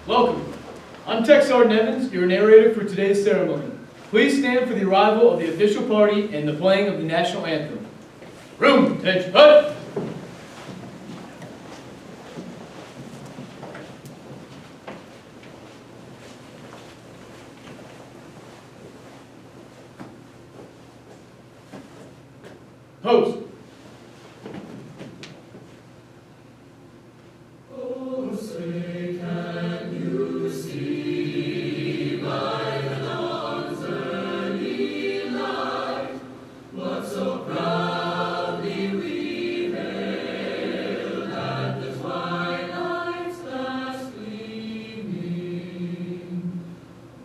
Welcome. I'm Tech Sergeant Evans, your narrator for today's ceremony. Please stand for the arrival of the official party and the playing of the national anthem. Room, attention, hut! Post. Oh, say can you see by the dawn's early light what so proudly we hailed at the twilight's last gleaming,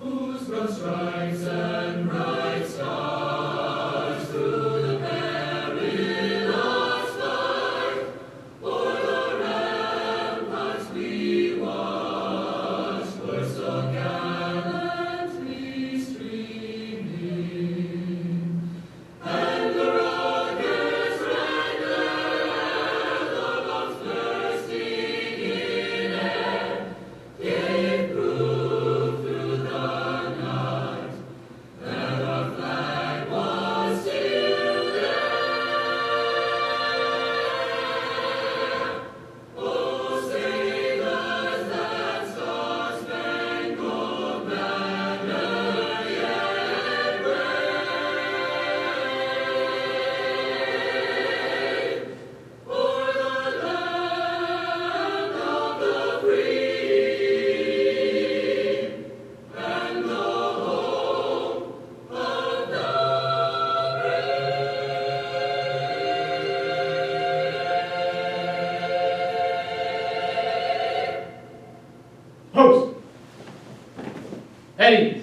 whose broad stripes and bright stars through the perilous fight o'er the ramparts we watched were so gallantly streaming, and the rocket's red glare, the bombs bursting in air, gave proof through the night that our flag was still there. Oh, sailors, that star-spangled banner yet wave, o'er the land of the free and the home of the Post. Eddie.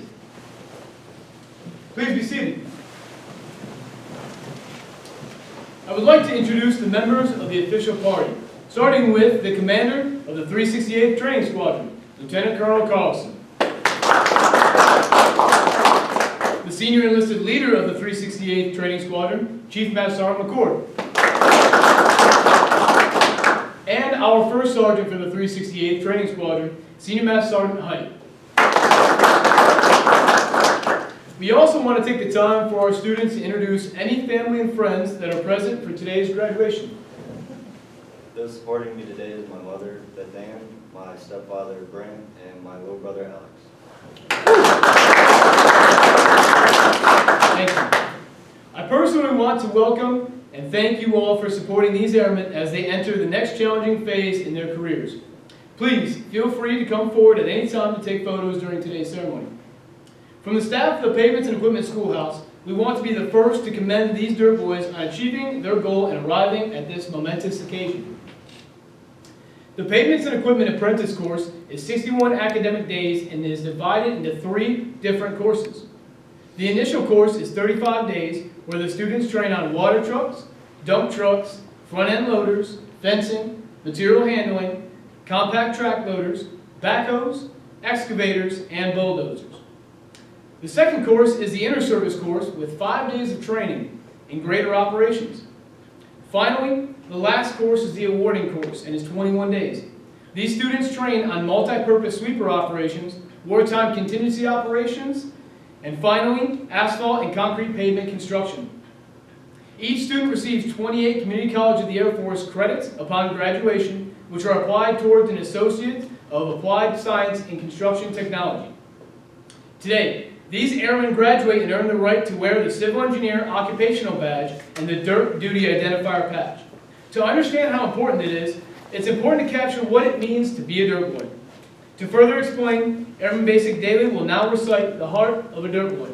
Please be seated. I would like to introduce the members of the official party, starting with the commander of the 368th Training Squadron, Lieutenant Colonel Carlson. The senior enlisted leader of the 368th Training Squadron, Chief Master Sergeant McCord. And our first sergeant for the 368th Training Squadron, Senior Master Sergeant Height. We also want to take the time for our students to introduce any family and friends that are present for today's graduation. Those supporting me today is my mother, Beth Ann, my stepfather, Brent, and my little brother, Alex. Thank you. I personally want to welcome and thank you all for supporting these airmen as they enter the next challenging phase in their careers. Please feel free to come forward at any time to take photos during today's ceremony. From the staff of the Pavements and Equipment Schoolhouse, we want to be the first to commend these Dirt Boys on achieving their goal and arriving at this momentous occasion. The Pavements and Equipment Apprentice course is 61 academic days and is divided into 3 different courses. The initial course is 35 days where the students train on water trucks, dump trucks, front-end loaders, fencing, material handling, compact track loaders, backhoes, excavators, and bulldozers. The second course is the inter-service course with 5 days of training in greater operations. Finally, the last course is the awarding course and is 21 days. These students train on multi-purpose sweeper operations, wartime contingency operations, and finally, asphalt and concrete pavement construction. Each student receives 28 Community College of the Air Force credits upon graduation, which are applied towards an Associate of Applied Science in Construction Technology. Today, these airmen graduate and earn the right to wear the Civil Engineer Occupational Badge and the Dirt Duty Identifier Patch. To understand how important it is, it's important to capture what it means to be a Dirt Boy. To further explain, Airman Basic Daily will now recite the heart of a Dirt Boy.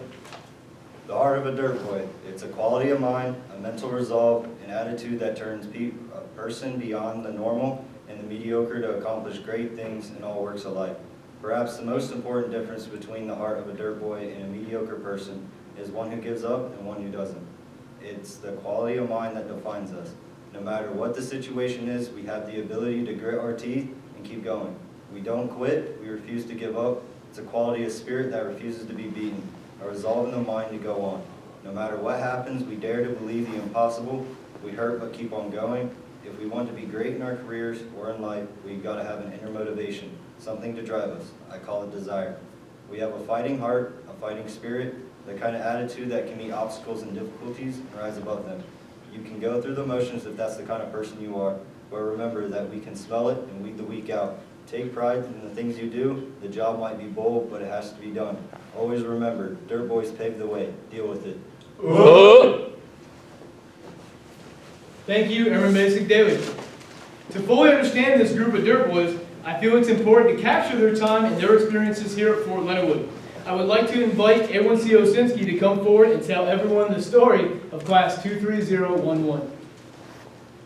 The heart of a Dirt Boy. It's a quality of mind, a mental resolve, an attitude that turns a person beyond the normal and the mediocre to accomplish great things in all works of life. Perhaps the most important difference between the heart of a Dirt Boy and a mediocre person is one who gives up and one who doesn't. It's the quality of mind that defines us. No matter what the situation is, we have the ability to grit our teeth and keep going. We don't quit, we refuse to give up. It's a quality of spirit that refuses to be beaten, a resolve in the mind to go on. No matter what happens, we dare to believe the impossible. We hurt but keep on going. If we want to be great in our careers or in life, we've got to have an inner motivation, something to drive us. I call it desire. We have a fighting heart, a fighting spirit, the kind of attitude that can meet obstacles and difficulties and rise above them. You can go through the motions if that's the kind of person you are, but remember that we can smell it and weed the weak out. Take pride in the things you do. The job might be bold, but it has to be done. Always remember, Dirt Boys paved the way. Deal with it. Thank you, Airman Basic Daily. To fully understand this group of Dirt Boys, I feel it's important to capture their time and their experiences here at Fort Leonard Wood. I would like to invite A1C Osinski to come forward and tell everyone the story of Class 23011.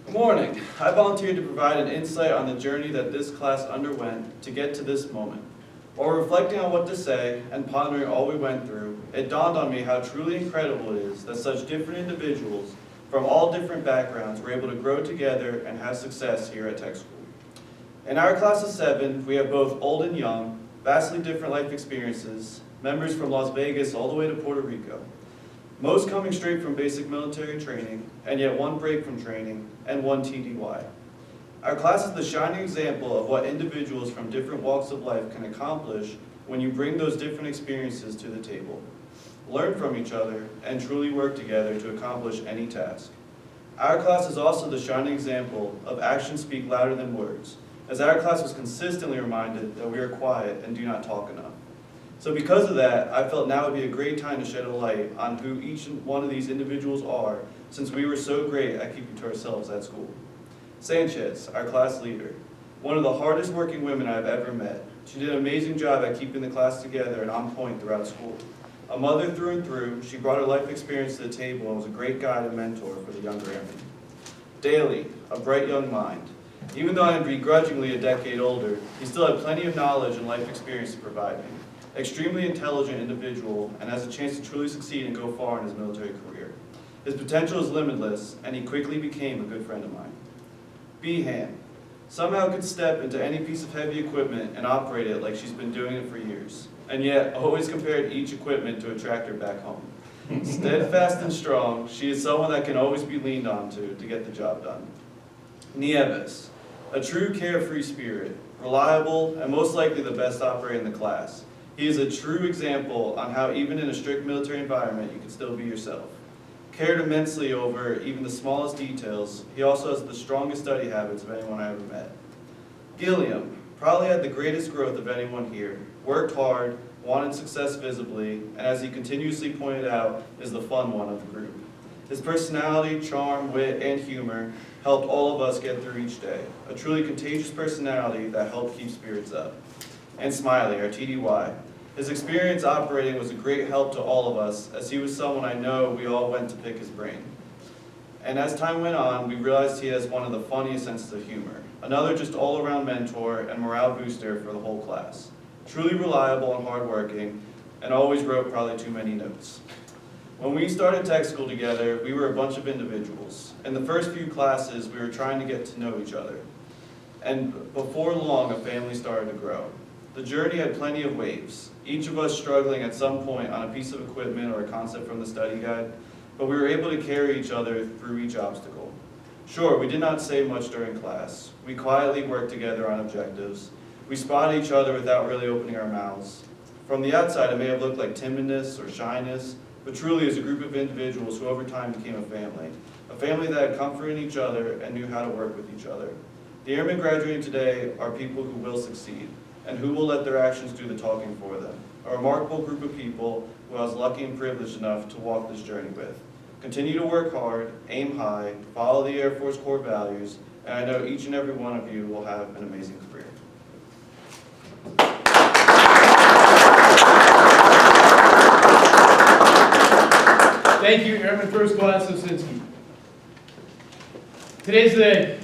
Good morning. I volunteered to provide an insight on the journey that this class underwent to get to this moment. While reflecting on what to say and pondering all we went through, it dawned on me how truly incredible it is that such different individuals from all different backgrounds were able to grow together and have success here at Tech School. In our class of 7, we have both old and young, vastly different life experiences, members from Las Vegas all the way to Puerto Rico. Most coming straight from basic military training, and yet one break from training, and one TDY. Our class is the shining example of what individuals from different walks of life can accomplish when you bring those different experiences to the table. Learn from each other, and truly work together to accomplish any task. Our class is also the shining example of actions speak louder than words, as our class was consistently reminded that we are quiet and do not talk enough. So because of that, I felt now would be a great time to shed a light on who each one of these individuals are, since we were so great at keeping to ourselves at school. Sanchez, our class leader, one of the hardest working women I've ever met. She did an amazing job at keeping the class together and on point throughout school. A mother through and through, she brought her life experience to the table and was a great guide and mentor for the younger airmen. Daly, a bright young mind. Even though I am begrudgingly a decade older, he still had plenty of knowledge and life experience to provide me. Extremely intelligent individual and has a chance to truly succeed and go far in his military career. His potential is limitless, and he quickly became a good friend of mine. Behan somehow could step into any piece of heavy equipment and operate it like she's been doing it for years, and yet always compared each equipment to a tractor back home. Steadfast and strong, she is someone that can always be leaned on to get the job done. Nieves, a true carefree spirit, reliable, and most likely the best operator in the class. He is a true example on how even in a strict military environment you can still be yourself. Cared immensely over even the smallest details, he also has the strongest study habits of anyone I ever met. Gilliam probably had the greatest growth of anyone here, worked hard, wanted success visibly, and as he continuously pointed out, is the fun one of the group. His personality, charm, wit, and humor helped all of us get through each day. A truly contagious personality that helped keep spirits up. And Smiley, our TDY. His experience operating was a great help to all of us, as he was someone I know we all went to pick his brain. And as time went on, we realized he has one of the funniest senses of humor. Another just all-around mentor and morale booster for the whole class. Truly reliable and hardworking, and always wrote probably too many notes. When we started tech school together, we were a bunch of individuals. In the first few classes, we were trying to get to know each other. And before long, a family started to grow. The journey had plenty of waves, each of us struggling at some point on a piece of equipment or a concept from the study guide, but we were able to carry each other through each obstacle. Sure, we did not say much during class. We quietly worked together on objectives. We spotted each other without really opening our mouths. From the outside, it may have looked like timidness or shyness, but truly as a group of individuals who over time became a family that had comfort in each other and knew how to work with each other. The airmen graduating today are people who will succeed, and who will let their actions do the talking for them. A remarkable group of people who I was lucky and privileged enough to walk this journey with. Continue to work hard, aim high, follow the Air Force core values, and I know each and every one of you will have an amazing career. Thank you, Airman First Class Osinski. Today's the day.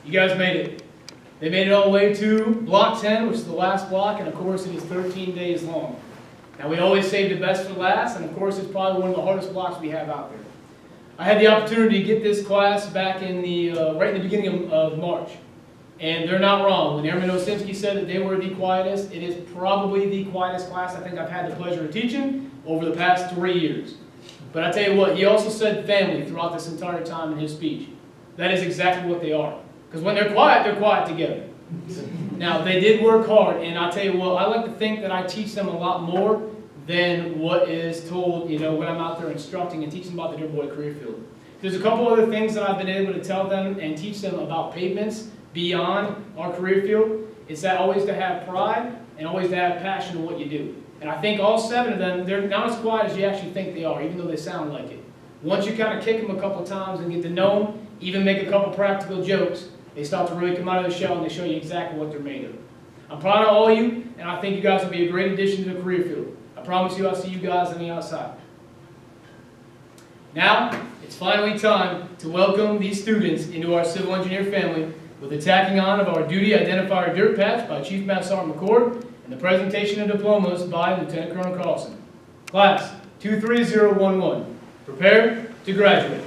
You guys made it. They made it all the way to Block 10, which is the last block, and of course it is 13 days long. Now we always save the best for last, and of course it's probably one of the hardest blocks we have out there. I had the opportunity to get this class back in the right in the beginning of March, and they're not wrong. When Airman Osinski said that they were the quietest, it is probably the quietest class I think I've had the pleasure of teaching over the past 3 years. But I tell you what, he also said family throughout this entire time in his speech. That is exactly what they are. Because when they're quiet together. Now, they did work hard, and I'll tell you what, I like to think that I teach them a lot more than what is told, you know, when I'm out there instructing and teaching about the Dirt Boy career field. There's a couple other things that I've been able to tell them and teach them about pavements beyond our career field. It's that always to have pride and always to have passion in what you do. And I think all 7 of them, they're not as quiet as you actually think they are, even though they sound like it. Once you kind of kick them a couple times and get to know them, even make a couple practical jokes, they start to really come out of the shell and they show you exactly what they're made of. I'm proud of all of you, and I think you guys will be a great addition to the career field. I promise you I'll see you guys on the outside. Now, it's finally time to welcome these students into our civil engineer family with the tacking on of our duty identifier dirt patch by Chief Master Sergeant McCord and the presentation of diplomas by Lieutenant Colonel Carlson. Class 23011, prepare to graduate.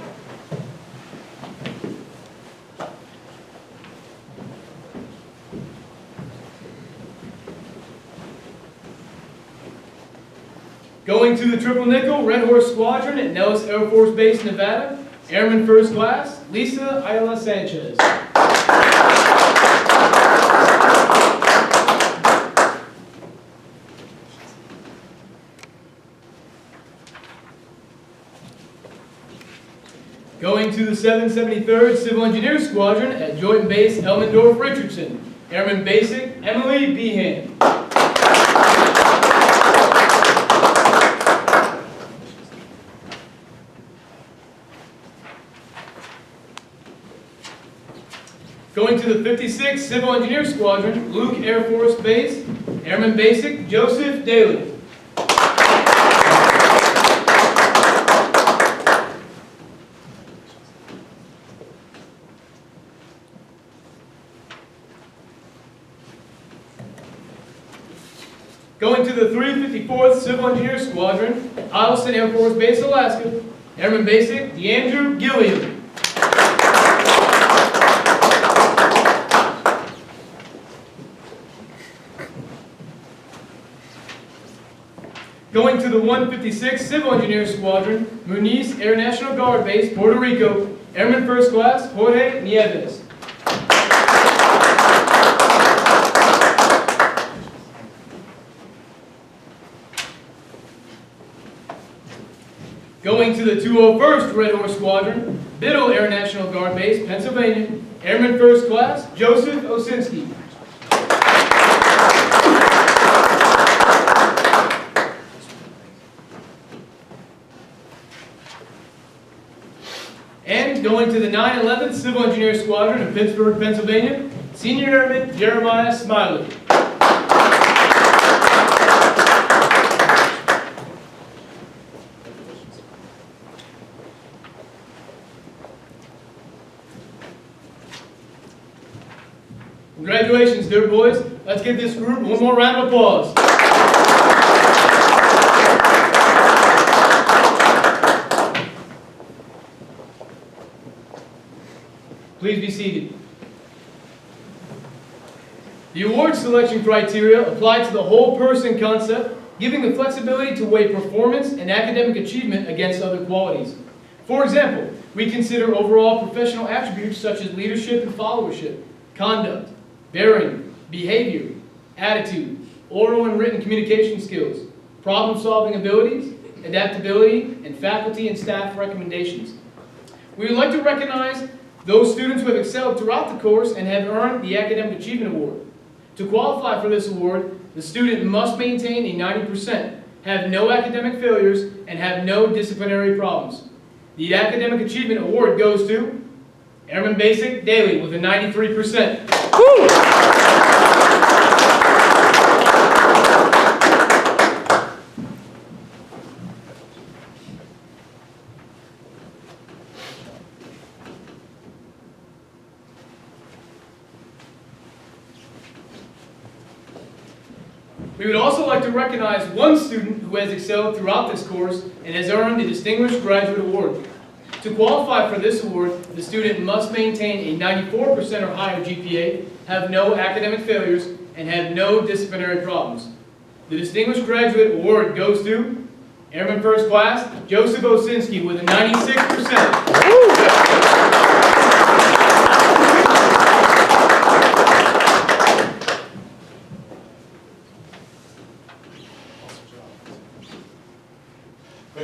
Going to the Triple Nickel Red Horse Squadron at Nellis Air Force Base, Nevada, Airman First Class, Lisa Ayala Sanchez. Going to the 773rd Civil Engineer Squadron at Joint Base Elmendorf Richardson, Airman Basic Emily Behan. Going to the 56th Civil Engineer Squadron, Luke Air Force Base, Airman Basic Joseph Daly. Going to the 354th Civil Engineer Squadron, Eielson Air Force Base, Alaska, Airman Basic DeAndrew Gilliam. Going to the 156th Civil Engineer Squadron, Muniz Air National Guard Base, Puerto Rico, Airman First Class Jorge Nieves. Going to the 201st Red Horse Squadron, Biddle Air National Guard Base, Pennsylvania, Airman First Class Joseph Osinski. And going to the 911th Civil Engineer Squadron in Pittsburgh, Pennsylvania, Senior Airman Jeremiah Smiley. Congratulations, Dirt Boys. Let's give this group one more round of applause. Please be seated. The award selection criteria apply to the whole person concept, giving the flexibility to weigh performance and academic achievement against other qualities. For example, we consider overall professional attributes such as leadership and followership, conduct, bearing, behavior, attitude, oral and written communication skills, problem-solving abilities, adaptability, and faculty and staff recommendations. We would like to recognize those students who have excelled throughout the course and have earned the Academic Achievement Award. To qualify for this award, the student must maintain a 90%, have no academic failures, and have no disciplinary problems. The Academic Achievement Award goes to Airman Basic Daly with a 93%. We would also like to recognize one student who has excelled throughout this course and has earned the Distinguished Graduate Award. To qualify for this award, the student must maintain a 94% or higher GPA, have no academic failures, and have no disciplinary problems. The Distinguished Graduate Award goes to Airman First Class Joseph Osinski with a 96%.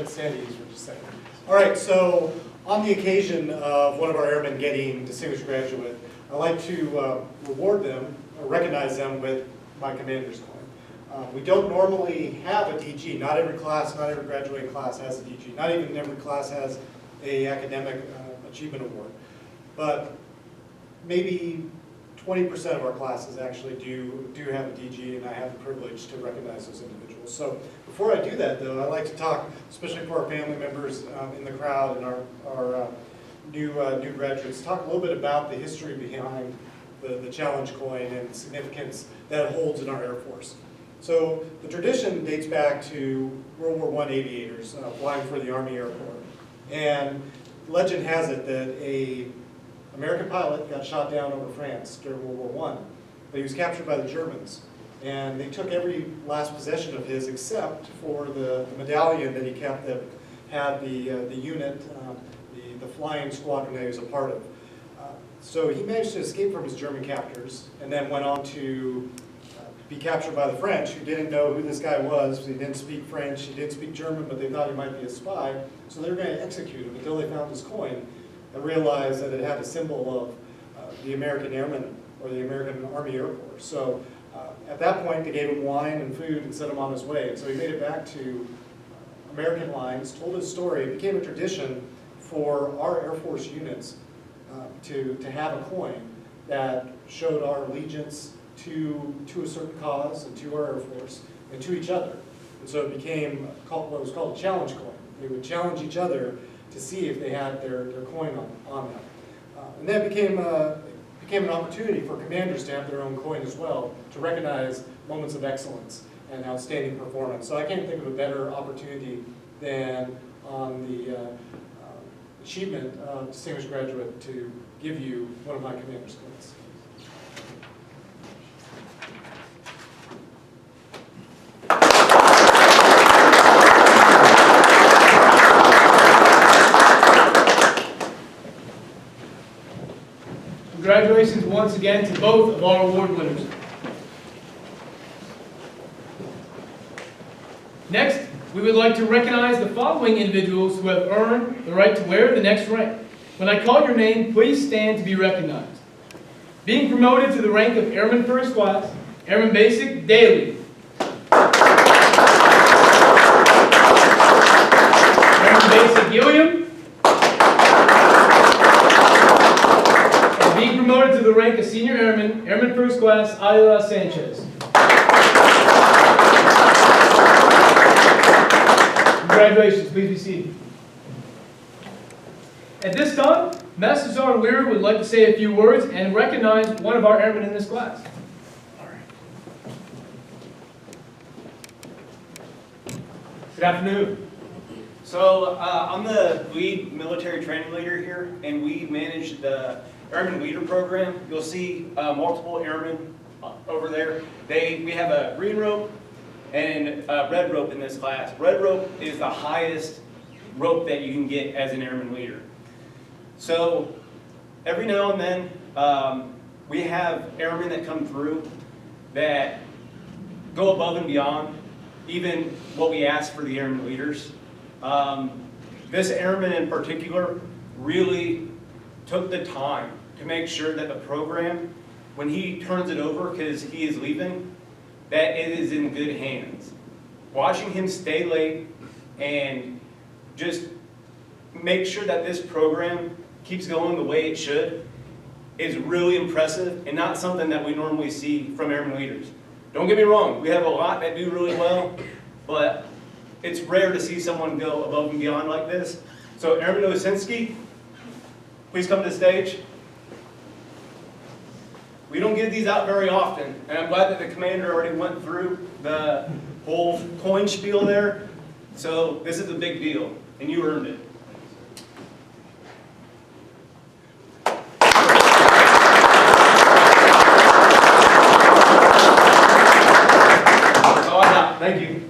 let Sandy use for just a second. All right, so on the occasion of one of our airmen getting distinguished graduate, I like to reward them, or recognize them with my commander's coin. We don't normally have a DG. Not every class, not every graduating class has a DG. Not even every class has a academic achievement award. But maybe 20% of our classes actually do have a DG, and I have the privilege to recognize those individuals. So before I do that, though, I like to talk, especially for our family members in the crowd and our new graduates, talk a little bit about the history behind the challenge coin and the significance that it holds in our Air Force. So the tradition dates back to World War I aviators flying for the Army Air Corps. And legend has it that an American pilot got shot down over France during World War I, but he was captured by the Germans. And they took every last possession of his except for the medallion that he kept that had the unit, the flying squadron that he was a part of. So he managed to escape from his German captors and then went on to be captured by the French, who didn't know who this guy was. He didn't speak French, he did speak German, but they thought he might be a spy. So they were going to execute him until they found his coin and realized that it had a symbol of the American Airmen or the American Army Air Corps. So at that point, they gave him wine and food and sent him on his way. And so he made it back to American lines, told his story. It became a tradition for our Air Force units to have a coin that showed our allegiance to a certain cause and to our Air Force and to each other. And so it became what was called a challenge coin. They would challenge each other to see if they had their coin on them. And that became an opportunity for commanders to have their own coin as well, to recognize moments of excellence and outstanding performance. So I can't think of a better opportunity than on the achievement distinguished graduate to give you one of my commander's coins. Congratulations once again to both of our award winners. Next, we would like to recognize the following individuals who have earned the right to wear the next rank. When I call your name, please stand to be recognized. Being promoted to the rank of Airman First Class, Airman Basic, Daly. Airman Basic, Gilliam. And being promoted to the rank of Senior Airman, Airman First Class, Ayla Sanchez. Congratulations, please be seated. At this time, Master Sergeant Weir would like to say a few words and recognize one of our airmen in this class. Good afternoon. So I'm the lead military training leader here, and we manage the Airman Leader Program. You'll see multiple airmen over there. We have a green rope and a red rope in this class. Red rope is the highest rope that you can get as an airman leader. So every now and then we have airmen that come through that go above and beyond even what we ask for the airman leaders. This airman in particular really took the time to make sure that the program, when he turns it over because he is leaving, that it is in good hands. Watching him stay late and just make sure that this program keeps going the way it should is really impressive and not something that we normally see from airman leaders. Don't get me wrong, we have a lot that do really well, but it's rare to see someone go above and beyond like this. So Airman Osinski, please come to the stage. We don't give these out very often, and I'm glad that the commander already went through the whole coin spiel there. So this is a big deal, and you earned it. Thank you.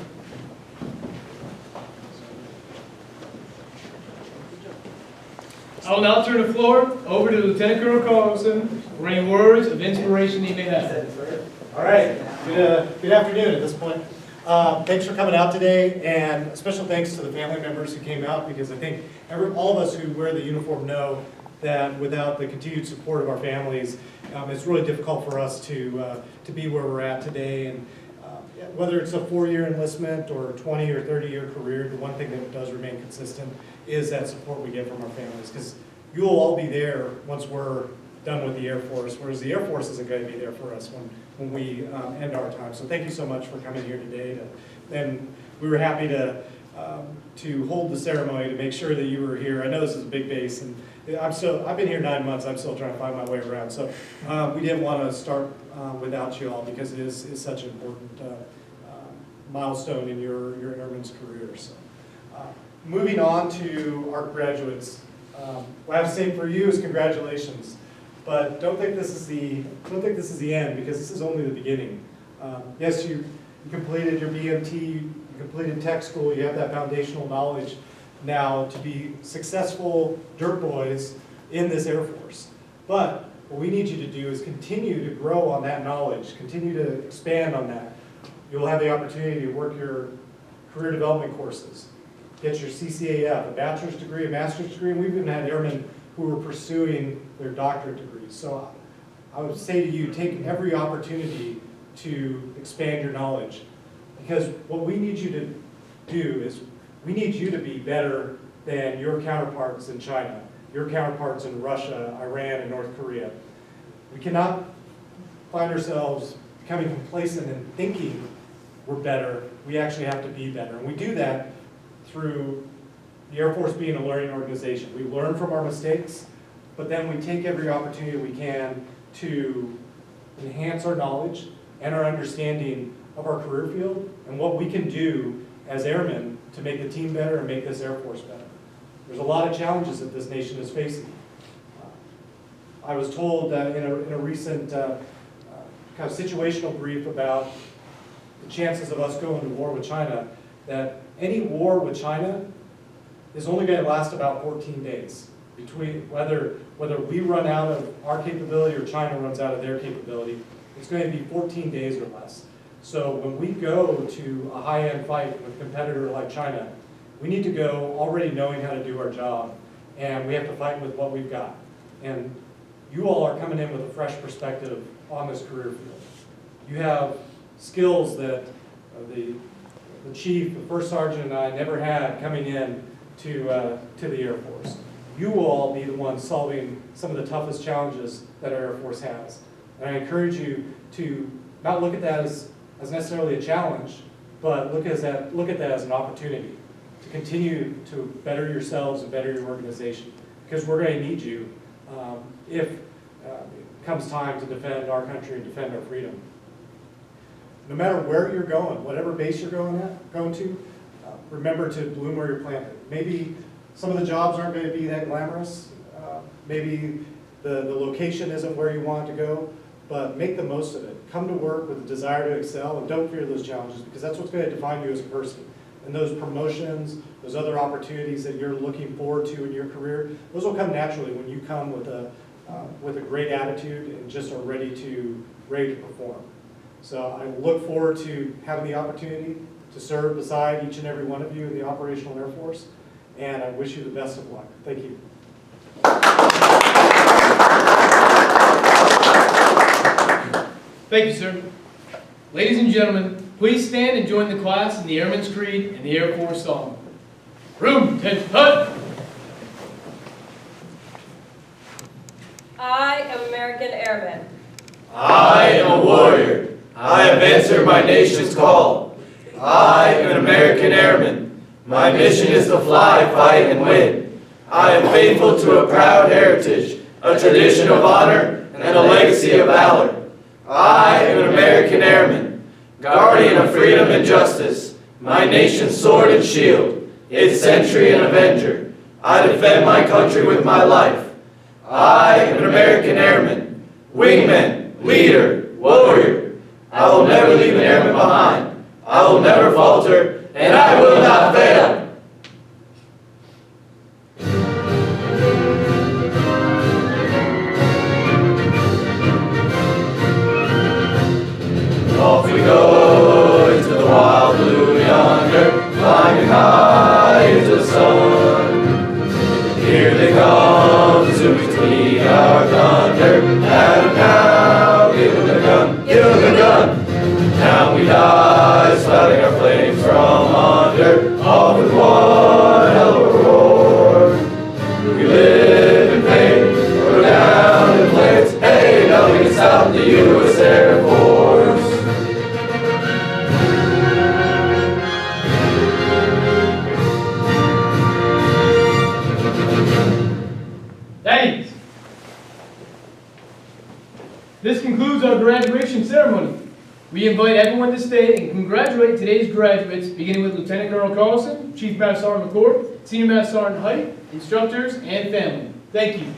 I will now turn the floor over to Lieutenant Colonel Carlson for any words of inspiration he may have. All right, good afternoon at this point. Thanks for coming out today, and a special thanks to the family members who came out, because I think all of us who wear the uniform know that without the continued support of our families, it's really difficult for us to be where we're at today. And whether it's a 4-year enlistment or a 20 or 30-year career, the one thing that does remain consistent is that support we get from our families, because you'll all be there once we're done with the Air Force, whereas the Air Force isn't going to be there for us when we end our time. So thank you so much for coming here today. And we were happy to hold the ceremony to make sure that you were here. I know this is a big base, and I've been here 9 months. I'm still trying to find my way around. So we didn't want to start without you all, because it is such an important milestone in your airman's career. So moving on to our graduates, what I have to say for you is congratulations. But don't think this is the end, because this is only the beginning. Yes, you completed your BMT, you completed tech school, you have that foundational knowledge now to be successful Dirt Boys in this Air Force. But what we need you to do is continue to grow on that knowledge, continue to expand on that. You'll have the opportunity to work your career development courses, get your CCAF, a bachelor's degree, a master's degree, and we've even had airmen who are pursuing their doctorate degrees. So I would say to you, take every opportunity to expand your knowledge, because what we need you to do is we need you to be better than your counterparts in China, your counterparts in Russia, Iran, and North Korea. We cannot find ourselves becoming complacent and thinking we're better. We actually have to be better. And we do that through the Air Force being a learning organization. We learn from our mistakes, but then we take every opportunity we can to enhance our knowledge and our understanding of our career field and what we can do as airmen to make the team better and make this Air Force better. There's a lot of challenges that this nation is facing. I was told in a recent kind of situational brief about the chances of us going to war with China, that any war with China is only going to last about 14 days, between whether we run out of our capability or China runs out of their capability. It's going to be 14 days or less. So when we go to a high-end fight with a competitor like China, we need to go already knowing how to do our job, and we have to fight with what we've got. And you all are coming in with a fresh perspective on this career field. You have skills that the chief, the first sergeant, and I never had coming in to the Air Force. You will all be the ones solving some of the toughest challenges that our Air Force has. And I encourage you to not look at that as necessarily a challenge, but look at that as an opportunity to continue to better yourselves and better your organization, because we're going to need you if it comes time to defend our country and defend our freedom. No matter where you're going, whatever base you're going to, remember to bloom where you're planted. Maybe some of the jobs aren't going to be that glamorous. Maybe the location isn't where you want to go, but make the most of it. Come to work with a desire to excel, and don't fear those challenges, because that's what's going to define you as a person. And those promotions, those other opportunities that you're looking forward to in your career, those will come naturally when you come with a great attitude and just are ready to perform. So I look forward to having the opportunity to serve beside each and every one of you in the Operational Air Force, and I wish you the best of luck. Thank you. Thank you, sir. Ladies and gentlemen, please stand and join the class in the Airman's Creed and the Air Force Song. Room, attention, hut! I am American Airman. I am a warrior. I have answered my nation's call. I am an American airman. My mission is to fly, fight, and win. I am faithful to a proud heritage, a tradition of honor, and a legacy of valor. I am an American airman, guardian of freedom and justice, my nation's sword and shield, its sentry and avenger. I defend my country with my life. I am an American airman, wingman, leader, warrior. I will never leave an airman behind. I will never falter, and I will not fail. Off we go into the wild service out in the U.S. Air Force. Thanks. This concludes our graduation ceremony. We invite everyone to stay and congratulate today's graduates, beginning with Lieutenant Colonel Carlson, Chief Master Sergeant McCord, Senior Master Sergeant Height, instructors, and family. Thank you.